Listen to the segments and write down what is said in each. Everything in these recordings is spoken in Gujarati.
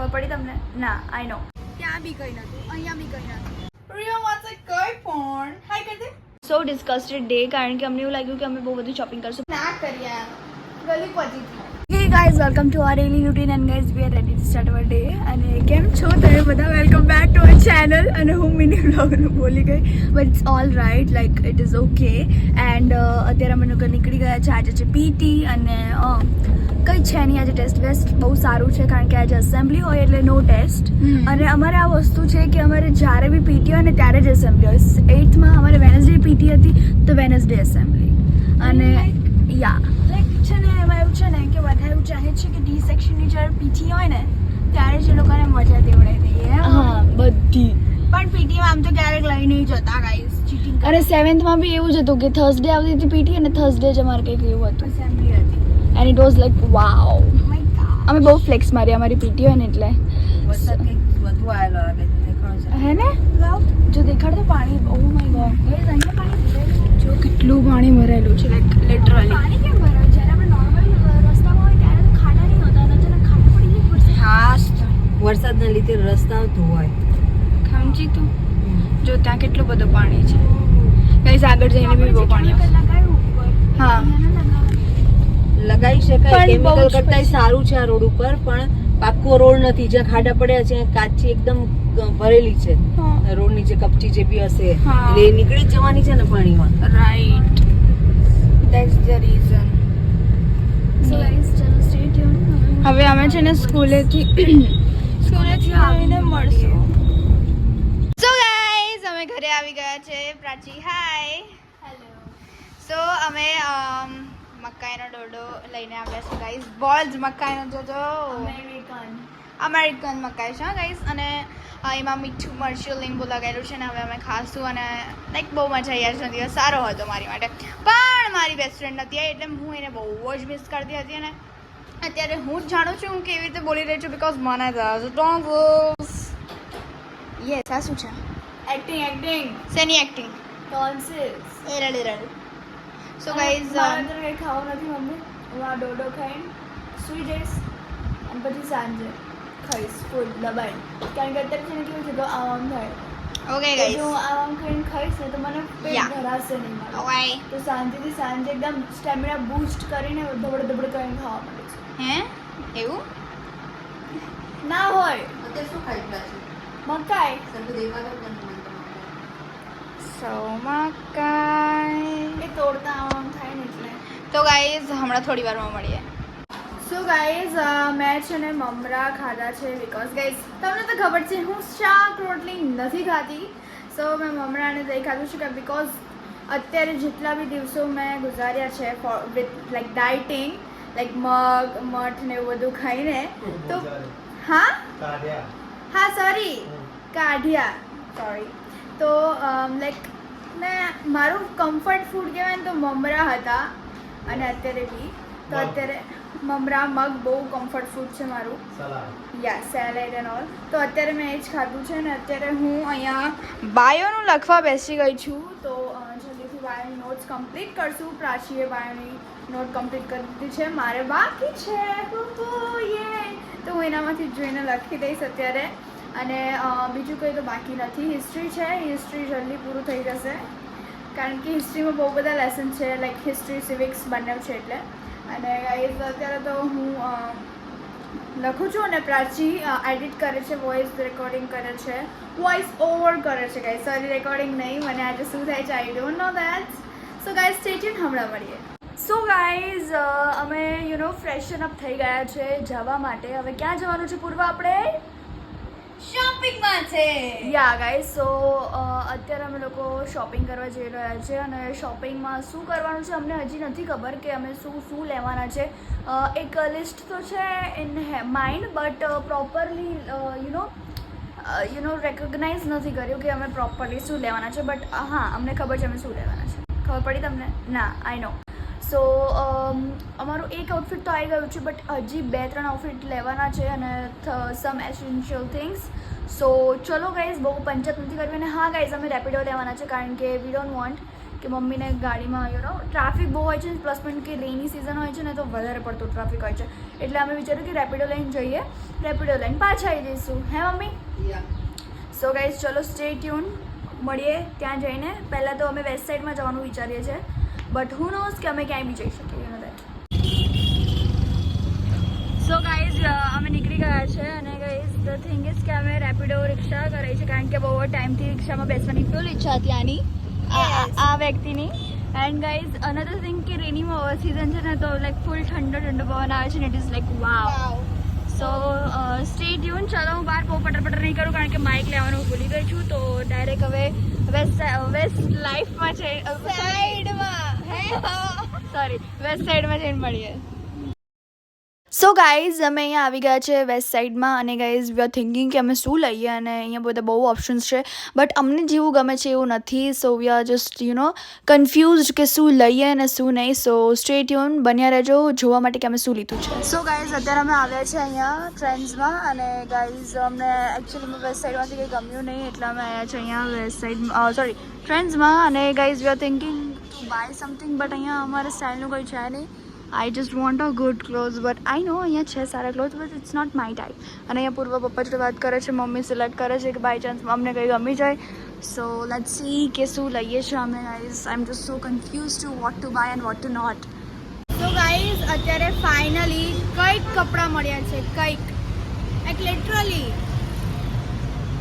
ખબર પડી તમને? ના, આઈ નો. ત્યાં બી કઈ નતું, અહીંયા બી કઈ નતું. રિયો વાસે કઈ પણ હાય કરી દે. સો ડિસ્કસ્ટેડ ડે, કારણ કે અમને એવું લાગ્યું કે અમે બહુ બધું શોપિંગ કરશું. ના કરીએ, ગલી પહોંચી હતી. Hey guys, welcome to our daily routine and guys we are ready to start our day. અને કેમ છો તમે બધા? Welcome back to our channel. અને હું મિની વ્લોગનું બોલી ગઈ, but it's all right, like it is okay. And અત્યારે અમે લોકો નીકળી ગયા છે. આજે છે પીટી અને કંઈ છે નહીં આજે ટેસ્ટ વેસ્ટ. બહુ સારું છે કારણ કે આજે એસેમ્બલી હોય એટલે નો ટેસ્ટ. અને અમારે આ વસ્તુ છે કે અમારે જ્યારે બી પીટી હોય ને ત્યારે જ એસેમ્બલી હોય. 8th અમારે વેનસડે પીટી હતી તો વેનસડે એસેમ્બલી. અને યા લાઈક છે ને એમાં એવું છે ને કે બધા એવું ચાહે છે કે ડી સેક્શનની જ્યારે પીટી હોય ને ત્યારે જ એ લોકોને મજા દેવડાવી દઈએ. હા, બધી. પણ પીટીમાં આમ તો ક્યારેક લઈ નહીં જતા ગાઈસ, ચીટિંગ. અને 7th માં બી એવું જ હતું કે થર્સડે આવતી હતી પીટી અને થર્સડે જ અમારે કંઈક એવું હતું, એસેમ્બલી હતી. એન્ડ ઇટ વોઝ લાઈક વાવ. અમે બહુ ફ્લેક્સ મારી અમારી પીટી હોય ને એટલે. વરસાદ કંઈક વધુ આવેલો લાગે છે, દેખાડો છે. હે ને જો દેખાડ તો પાણી. ઓ માય ગોડ ગાઈસ, અહીંયા પાણી ભરાયેલું. જો કેટલું પાણી ભરાયેલું છે, લાઈક લિટરલી. પાણી કેમ ભરાય? જ્યારે આપણે નોર્મલ રસ્તામાં હોય ત્યારે તો ખાડા નહીં હોતા, અને અચાનક ખાડા પડી જાય વરસાદ. હા, વરસાદના લીધે રસ્તાઓ ધોવાય. સમજી તું? જો ત્યાં કેટલું બધું પાણી છે ગાઈસ. આગળ જઈને બી બહુ પાણી છે. હા, લગાવી શકાય. પણ કેમિકલ બહુ જ કરતા સારું છે આ રોડ ઉપર, પણ પાક્કો રોડ નથી. જ્યાં ખાડા પડ્યા છે કાચી એકદમ ભરેલી છે રોડ નીચે. કપચી જે બી હશે એટલે એ નીકળી જ જવાની છે ને પાણીમાં. Right, that's the reason. So guys ચલો સ્ટે ટ્યુન. હવે અમે છે ને સ્કૂલેથી આવીને મળશું. સો ગાઈસ અમે ઘરે આવી ગયા છે. પ્રાચી હાય. હેલો. સો અમે મકાઈનો ડોડો લઈને આવ્યા છે ગાઈસ. બોલ્સ મકાઈનો જોજો, અમેરિકન મકાઈ છે ગાઈસ. અને એમાં મીઠું મરચું લીંબુ લગાવેલું છે ને હવે અમે ખાશું. અને લાઈક બહુ મજા આવી. આજનો દિવસ સારો હતો મારી માટે, પણ મારી બેસ્ટ ફ્રેન્ડ નથી આવી એટલે હું એને બહુ જ મિસ કરતી હતી. અને અત્યારે હું જ જાણું છું હું કેવી રીતે બોલી રહી છું, બિકોઝ મને યસ આ શું છે? એક્ટિંગ. શેની એક્ટિંગ? ટોન્સિલ્સ. રડી. સો ગાઈઝ મારે ખાવું નથી મમ્મી. હું આ ડોડો ખાઈને સૂઈ જઈશ અને પછી સાંજે ખાઈશ ફૂલ દબાઈ. કારણ કે અત્યારે છે ને કેવું છે તો આમ થાય. ઓકે ગાઈઝ, જો આમ ખાઈને ખાઈશ ને તો મને પેટ ભરાશે નહીં મારું. ઓકે, તો શાંતિથી સાંજે એકદમ સ્ટેમિના બૂસ્ટ કરીને ધબડ કરીને ખાવા માંડીશ. હે એવું ના હોય. અત્યારે શું ખાઈ રહ્યા છે? મકાઈ. સો મકાઈ એ તોડતા આમ થાય ને એટલે. તો ગાઈઝ હમણાં થોડી વારમાં મળીએ. સો ગાઈઝ મેં છે ને મમરા ખાધા છે બિકોઝ ગાઈઝ તમને તો ખબર છે હું શાક રોટલી નથી ખાતી. સો મેં મમરાને દહીં ખાધું છે કે બિકોઝ અત્યારે જેટલા બી દિવસો મેં ગુજાર્યા છે વિથ લાઈક ડાયટિંગ, લાઈક મગ મઠ ને એવું બધું ખાઈને, તો હા સોરી કાઢ્યા સોરી. તો લાઈક મેં મારું કમ્ફર્ટ ફૂડ કહેવાય ને તો મમરા હતા. અને અત્યારે બી તો અત્યારે મમરા મગ બહુ કમ્ફર્ટ ફૂડ છે મારું. યા સેલેડ એન્ડ ઓલ. તો અત્યારે મેં એ જ ખાધું છે. ને અત્યારે હું અહીંયા બાયોનું લખવા બેસી ગઈ છું. તો જલ્દીથી બાયોની નોટ્સ કમ્પ્લીટ કરશું. પ્રાચીએ બાયોની નોટ કમ્પ્લીટ કરી દીધી છે, મારે બાકી છે. તો હું એનામાંથી જોઈને લખી દઈશ અત્યારે. અને બીજું કંઈ તો બાકી નથી. હિસ્ટ્રી છે, હિસ્ટ્રી જલ્દી પૂરું થઈ જશે કારણ કે હિસ્ટ્રીમાં બહુ બધા લેસન છે, લાઈક હિસ્ટ્રી સિવિક્સ બંને છે એટલે. અને અત્યારે તો હું લખું છું અને પ્રાચી એડિટ કરે છે, વોઇસ રેકોર્ડિંગ કરે છે, વોઇસ ઓવર કરે છે ગાઈઝ. સોરી રેકોર્ડિંગ નહીં, મને આજે શું થાય છે I don't know that. So guys stay tune, હમણાં મળીએ. સો ગાઈઝ અમે ફ્રેશન અપ થઈ ગયા છે જવા માટે. હવે ક્યાં જવાનું છે પૂર્વા? આપણે શોપિંગમાં છે. યા ગાઈઝ, સો અત્યારે અમે લોકો શોપિંગ કરવા જઈ રહ્યા છે. અને શોપિંગમાં શું કરવાનું છે અમને હજી નથી ખબર કે અમે શું લેવાના છે. એક લિસ્ટ તો છે in mind, but properly recognise નથી કર્યું કે અમે પ્રોપરલી શું લેવાના છે. બટ હા, અમને ખબર છે અમે શું લેવાના છે. ખબર પડી તમને? ના, આઈ નો. સો અમારું એક આઉટફિટ તો આવી ગયું છે, બટ હજી 2-3 આઉટફિટ લેવાના છે અને સમ એસેન્શિયલ થિંગ્સ. સો ચલો ગાઈઝ, બહુ પંચાયત નથી કરવી. અને હા ગાઈઝ, અમે રેપિડો લેવાના છે કારણ કે વી ડોન્ટ વોન્ટ કે મમ્મીને ગાડીમાં ટ્રાફિક બહુ હોય છે, પ્લસ પોઈન્ટ કે રેની સિઝન હોય છે ને તો વધારે પડતું ટ્રાફિક હોય છે, એટલે અમે વિચાર્યું કે રેપિડો લઈને જઈએ, રેપિડો લઈને પાછા આવી જઈશું. હે મમ્મી? સો ગાઈઝ ચલો સ્ટે ટ્યુન, મળીએ ત્યાં જઈને. પહેલાં તો અમે વેસ્ટ સાઈડમાં જવાનું વિચારીએ છીએ, બટ હુ નોઝ કે અમે ક્યાંય બી જઈ શકીએ. સો ગાઈઝ અમે નીકળી ગયા છે અને ગાઈઝ ધ થિંગ ઇઝ કે અમે રેપિડો રિક્ષા કરાવી છે કારણ કે બહુ ટાઈમથી રિક્ષામાં બેસવાની ફૂલ ઈચ્છા હતી આની આ વ્યક્તિની. એન્ડ ગાઈઝ અનધર થિંગ કે રેની સિઝન છે ને તો લાઈક ફૂલ ઠંડો પવન આવે છે ને it is like Vav. So stay tune. ચાલો હું બહાર બહુ પટર નહીં કરું કારણ કે માઇક લેવાનું ભૂલી ગઈ છું, તો ડાયરેક્ટ હવે વેસ્ટ લાઈફમાં છે વેસ્ટ સાઈડમાં જઈને મળીએ. સો ગાઈઝ અમે અહીંયા આવી ગયા છે વેસ્ટ સાઈડમાં અને ગાઈઝ વી આર થિંકિંગ કે અમે શું લઈએ, અને અહીંયા બધા બહુ ઓપ્શન્સ છે બટ અમને જેવું ગમે છે એવું નથી. સો વી આર જસ્ટ કન્ફ્યુઝડ કે શું લઈએ અને શું નહીં. સો સ્ટે ટ્યુન, બન્યા રહેજો જોવા માટે કે અમે શું લીધું છે. સો ગાઈઝ અત્યારે અમે આવ્યા છે અહીંયા ટ્રેન્ડ્સમાં અને ગાઈઝ અમને એકચ્યુઅલી વેસ્ટ સાઈડમાંથી કંઈ ગમ્યું નહીં એટલે અમે આવ્યા છે અહીંયા વેસ્ટ સાઈડ સોરી ટ્રેન્ડ્સમાં. અને guys we are thinking to buy something but અહીંયા અમારે સ્ટાઇલનું કંઈ છે નહીં. I just want a good clothes but I know અહીંયા છે સારા clothes but it's not my type. અને અહીંયા પૂર્વ પપ્પા જોડે વાત કરે છે, મમ્મી સિલેક્ટ કરે છે કે બાય ચાન્સ અમને કંઈ ગમી જાય. સો લેટ્સ સી કે શું લઈએ છીએ અમે. Guys I am just so confuse to what to buy and what to not. So guys અત્યારે ફાઇનલી કંઈક કપડાં મળ્યા છે, કંઈક લિટરલી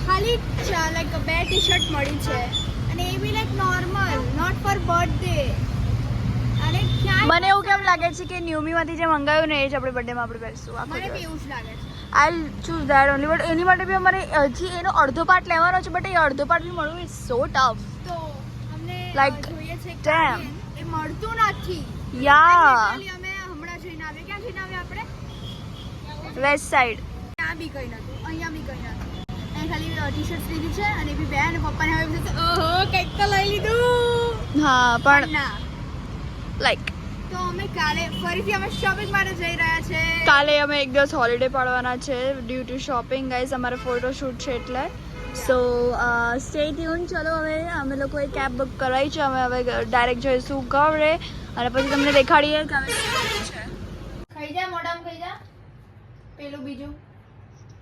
ખાલી લાઈક 2 ટી-શર્ટ મળી છે અને એ be like normal, not for birthday. મને એવું કેમ લાગે છે કે ન્યુમીમાંથી જે મંગાવ્યું ને એ જ આપણે બર્થડેમાં આપણે પહેરશું. મને બી એવું જ લાગે છે. I choose that only. But એની માટે બી અમારે હજી એનો અડધો પાર્ટ લેવાનો છે બટ એ અડધો પાર્ટ બી મળવું ઇઝ સો ટફ. તો અમને લાઈક જોઈએ છે કે એ મળતું નથી. યા અમે હમણાં જઈને આવ્યા. ક્યાં જઈને આવ્યા આપણે? West side. ત્યાં બી કંઈ નતું, અહીંયા બી કંઈ નતું. અહીં ખાલી ટી-શર્ટ્સ લીધી છે અને બી બે અને પપ્પાને હવે ઓહો કંઈક તો લઈ લીધું. હા પણ ના લાઈક તો અમે કાલે ફરીથી અમે શોપિંગ માટે જઈ રહ્યા છે. કાલે અમે એક દિવસ હોલિડે પાડવાના છે ડ્યુ ટુ શોપિંગ. ગાઈઝ અમારે ફોટોશૂટ છે એટલે. સો સ્ટે ટ્યુન. ચલો હવે અમે લોકોએ કેબ બુક કરાવી છે. અમે હવે ડાયરેક્ટ જઈશું ઘરે અને પછી તમને દેખાડીએ કે અમે શું કરીએ છે. ખાઈ જા મોઢામાં, ખાઈ જા પેલું બીજું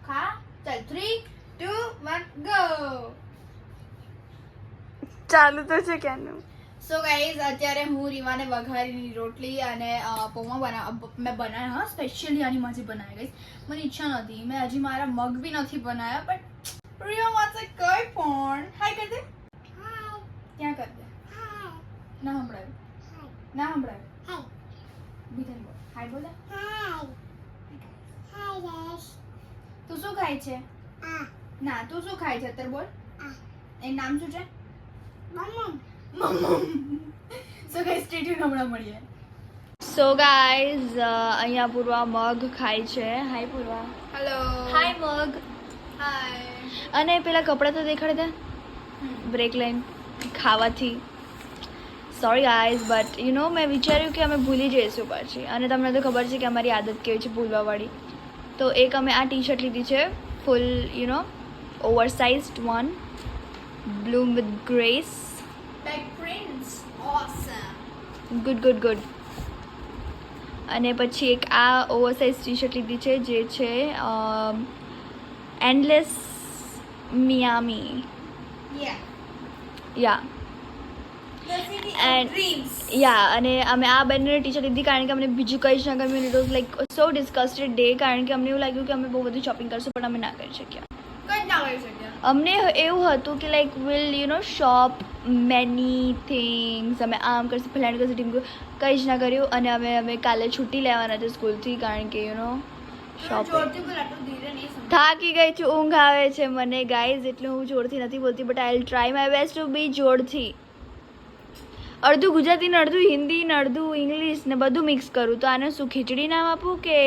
ખા. ચાલ 3 2 1 ગો. ચાલુ તો છે ક્યાંનું. સો ગાઈઝ અત્યારે હું રીવાને વઘારીની રોટલી અને પૌવા મેં બનાવ્યા. હા સ્પેશિયલી આની માટે બનાવ્યા ગાઈઝ. મને ઈચ્છા નથી, મેં હજી મારા મગ બી નથી બનાવ્યા બટ રીવા વાંચે કઈ પણ. હાય કર દે. ક્યાં કર દે? ના સંભળાયું, ના સંભળાયું. બીજા બોલ હાય. બોલે તું શું ખાય છે? ના તું શું ખાય છે અત્યારે બોલ. એ નામ શું છે? સો ગાઈઝ સ્ટે ટ્યુન, હમણાં મળીએ. સો ગાઈઝ અહીંયા પૂર્વા મગ ખાય છે. હાય પૂર્વા. હેલો. હાય મગ. હાય. અને પેલા કપડાં તો દેખાડી દે બ્રેક લઈને ખાવાથી. સોરી ગાઈઝ બટ મેં વિચાર્યું કે અમે ભૂલી જઈશું પછી, અને તમને તો ખબર છે કે અમારી આદત કેવી છે ભૂલવાવાળી. તો એક અમે આ ટી-શર્ટ લીધી છે full oversized one, Bloom with Grace back prints. Awesome. Good. અને પછી એક આ ઓવરસાઇઝ ટી-શર્ટ લીધી છે જે છે એન્ડલેસ મિયામી. યા એન્ડ યા અને અમે આ બંને ટી-શર્ટ લીધી કારણ કે અમને બીજું કંઈ જ ના ગમ્યું. It was like so disgusted day કારણ કે અમને એવું લાગ્યું કે અમે બહુ બધું શોપિંગ કરશું પણ અમે ના કરી શક્યા. અમને એવું હતું કે like will shop many things. અમે આમ કરશું ફલાણ કરશું ટીમ કંઈ જ ના કર્યું. અને અમે કાલે છુટ્ટી લેવાના છે સ્કૂલથી કારણ કે શોપિંગ. થાકી ગઈ છું, ઊંઘ આવે છે મને ગાઈઝ એટલે હું જોરથી નથી બોલતી but I will try my best to be જોરથી. અડધું ગુજરાતી ને અડધું હિન્દી ને અડધું ઇંગ્લિશ ને બધું મિક્સ કરું. તો આને શું ખીચડી નામ આપું કે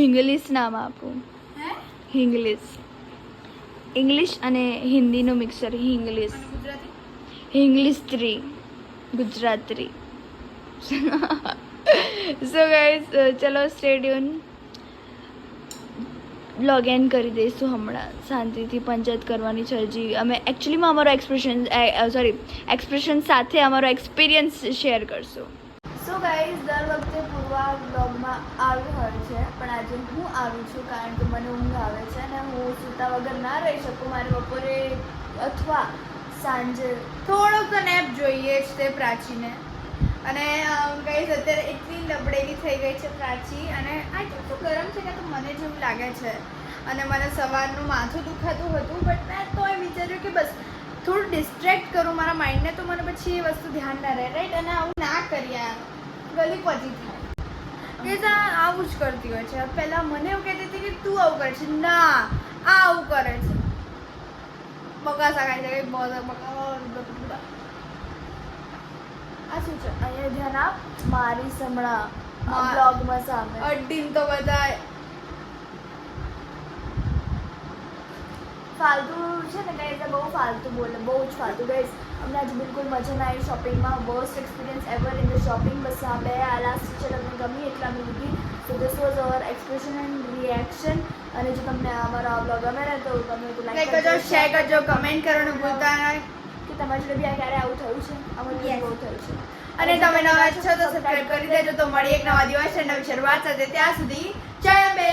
ઇંગ્લિશ નામ આપું? ઇંગ્લિશ અને હિન્દીનું mixer. English 3 Gujarati. So guys ચલો સ્ટે ટ્યુન. બ્લોગ એન્ડ કરી દઈશું હમણાં. શાંતિથી પંચાયત કરવાની છે હજી. અમે એકચ્યુઅલીમાં અમારો એક્સપ્રેશન સાથે અમારો એક્સપિરિયન્સ શેર કરશું. સો ગાઈઝ, દર વખતે પૂર્વા બ્લોગમાં આવ્યું હોય છે, પણ આજે હું આવી છું કારણ કે મને ઊંઘ આવે છે અને હું સૂતા વગર ના રહી શકું. મારે બપોરે અથવા સાંજે થોડોક તો નેપ જોઈએ જ તે પ્રાચીને. અને ગાઈઝ અત્યારે એટલી લબડેલી થઈ ગઈ છે પ્રાચી, અને આ કેટલું ગરમ છે કે તો મને જેવું લાગે છે. અને મને સવારનું માથું દુખાતું હતું, બટ મેં તોય વિચાર્યું કે બસ થોડું ડિસ્ટ્રેક્ટ કરું મારા માઇન્ડને, તો મને પછી એ વસ્તુ ધ્યાન ના રહે, રાઈટ. અને આવું ના કરીએ, ગલી પચી થાય કે આવું જ કરતી હોય છે. પહેલાં મને એવું કહેતી હતી કે તું આવું કરે છે, ના આ આવું કરે છે, બગાસા ખાઈ જાય બહુ આ શું છે અહીંયા ધ્યાન આપ. મારી સમણા બ્લોગમાં સામે અડ્ડીન તો બધા ફાલતુ છે ને ગાઈઝ, બહુ ફાલતુ બોલે, બહુ જ ફાલતુ. ગાઈઝ અમને આજે બિલકુલ મજા ના આવી શોપિંગમાં. Worst experience ever in the shopping. બસ આ બે આ લાસ્ટ છે તમને ગમી એટલે અમે લીધી. So this was hour expression and reaction. અને જો તમને અમારો આ બ્લોગ ગમે ને તો તમે તો લાઈક કરજો, શેર કરજો, કમેન્ટ કરવાનું ભૂલતા નહીં કે તમારી જોડે બી આ ક્યારે આવું થયું છે. અમારું બહુ થયું છે. અને તમે નવા છો તો સબસ્ક્રાઇબ કરી દેજો. તો મળી એક નવા દિવસ નવી શરૂઆત સાથે. ત્યાં સુધી જય અંબે.